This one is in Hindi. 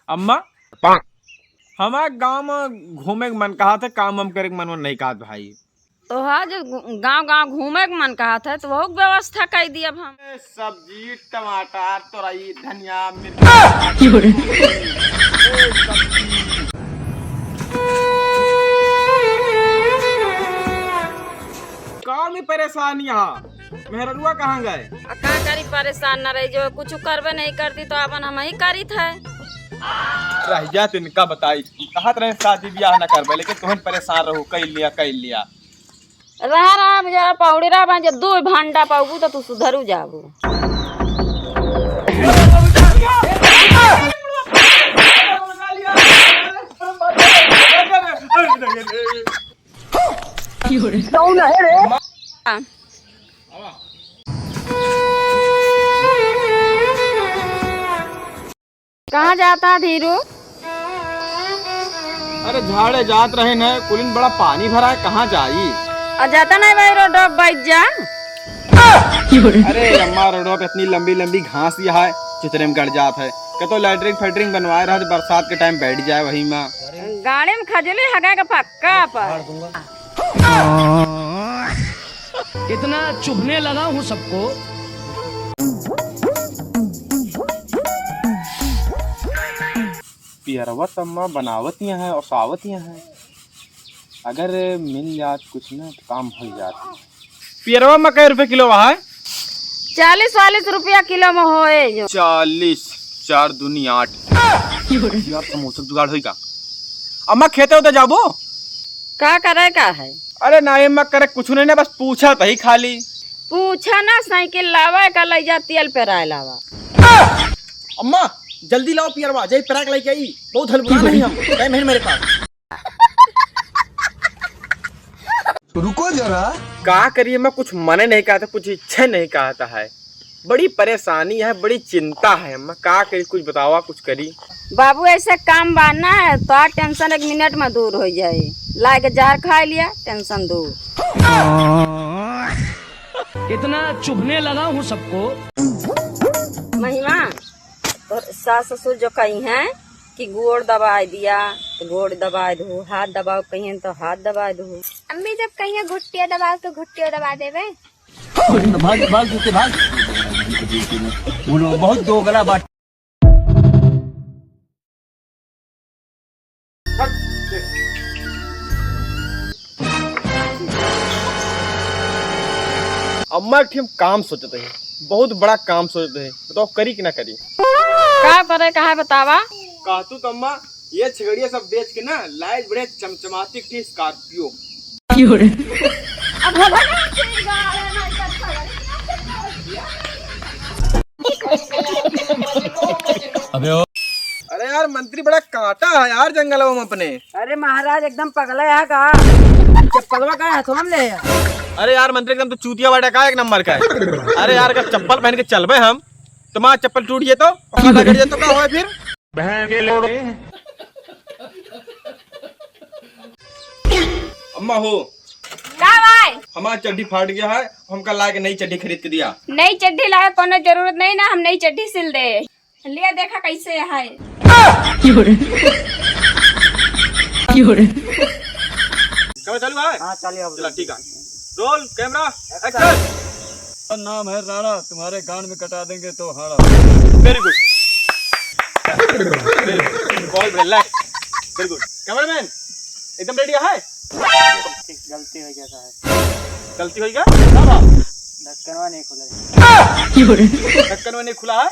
अम्मा हमारे गांव में घूमे के मन कहा था, काम वाम करे के मन नहीं कहा भाई। तो हाँ, जो गांव गांव घूमे के मन कहा था तो वो व्यवस्था कर दी। अब हम सब्जी टमाटर तोरई धनिया मिर्च गाँव में परेशानी। यहाँ मेहरुआ कहाँ गए? का करी, परेशान न रही, जो कुछ करबे नहीं करती तो अपन हम ही करी थे। रह जा तिनका बताई कहा रहे शादी ब्याह न करबे, लेकिन तुहन परेशान रहो कर लिया रहा जरा पौड़ी रहा जो दू भांडा पाऊ तो तू सुधरू जाबू। कहाँ जाता धीरू? अरे झाड़े जात रहे न, कुलिन बड़ा पानी भरा है, कहाँ जाई? जाता नहीं भाई, रोड बैठ जा। अरे अम्मा रोडों पे इतनी लंबी लंबी घास यहाँ है, चितरे में गड़ जात है। तो लैटरिंग फैटरिंग बनवाए रहा, बरसात के टाइम बैठ जाए वही में। गाड़ी में खजली हगा का पक्का पर इतना चुभने लगा हूँ सबको। पियरवा तम्मा बनावत यहाँ है और सावत यहाँ है, अगर मिल जात कुछ ना तो काम हो जात। पियरवा में कै रुपए किलो वहाँ है? 40-40 रुपया किलो में होए जो। 40 4 दूनी 8 यार समोसा जुगाड़ होई का? अम्मा खेते होते जाबो? का करे का है? अरे ना अम्मा करे कुछ नहीं ना, बस पूछा ही खाली। पूछा ना, साइकिल लावा का ले जा, तेल पे राय लावा। अम्मा जल्दी लाओ पियरवा, जय पराग लेके आई, बहुत हलवा नहीं हम टाइम है मेरे पास। रुको जरा, का करिए, मैं कुछ मने नहीं कहा था, कुछ इच्छा नहीं कहता है, बड़ी परेशानी है, बड़ी चिंता है अम्मा, का करी कुछ बतावा, कुछ करी। बाबू ऐसे काम बाना है तो आ टेंशन 1 मिनट में दूर हो जाए। लाए के जार खा लिया, टेंशन दूर। इतना चुभने लगा हूँ सबको। महिमा और सास ससुर जो कही हैं कि गोड़ दबा दिया तो गोड़ दबा दो, हाथ दबाओ कहीं तो हाथ दबा दो। अम्मी जब कहीं घुट्टिया दबाओ तो घुट्टिया दबा देवे। भाग भाग जूते भाग, बहुत दो गला बात। अम्मा एक काम सोचते हैं, बहुत बड़ा काम सोचते हैं, बताओ करी कि ना करी? का करे कहा बतावा? कहतू तो अम्मा ये छगड़िया सब बेच के ना लाइट बड़े चमचमाती थी स्कॉर्पियो। अरे यार मंत्री बड़ा कांटा है यार जंगलों में अपने। अरे महाराज एकदम पगला है का? चप्पलवा का है थोड़ा ले। अरे यार मंत्री एकदम तो चूतिया वाला का एक नंबर का है। अरे यार अगर चप्पल पहन के चलबे हम, तुम्हारा चप्पल टूट जाए तो क्या होए फिर? अम्मा हो का भाई? हमारा चड्डी फाट गया है, हमका ला के नई चड्डी खरीद के दिया। नई चड्डी लाए कोनो जरूरत नहीं ना, हम नई चड्डी सिल दे। लिया देखा कैसे है। कब चालू है? हाँ चलिए चला ठीक है, रोल कैमरा एक्शन। नाम है राणा, तुम्हारे कान में कटा देंगे तो हाड़ा। Very good, call relax, very good. Cameraman एकदम रेडी है? गलती हो गया है, गलती हो गया, ढक्कन ढक्कनवा नहीं खुला है। ढक्कन में नहीं खुला है।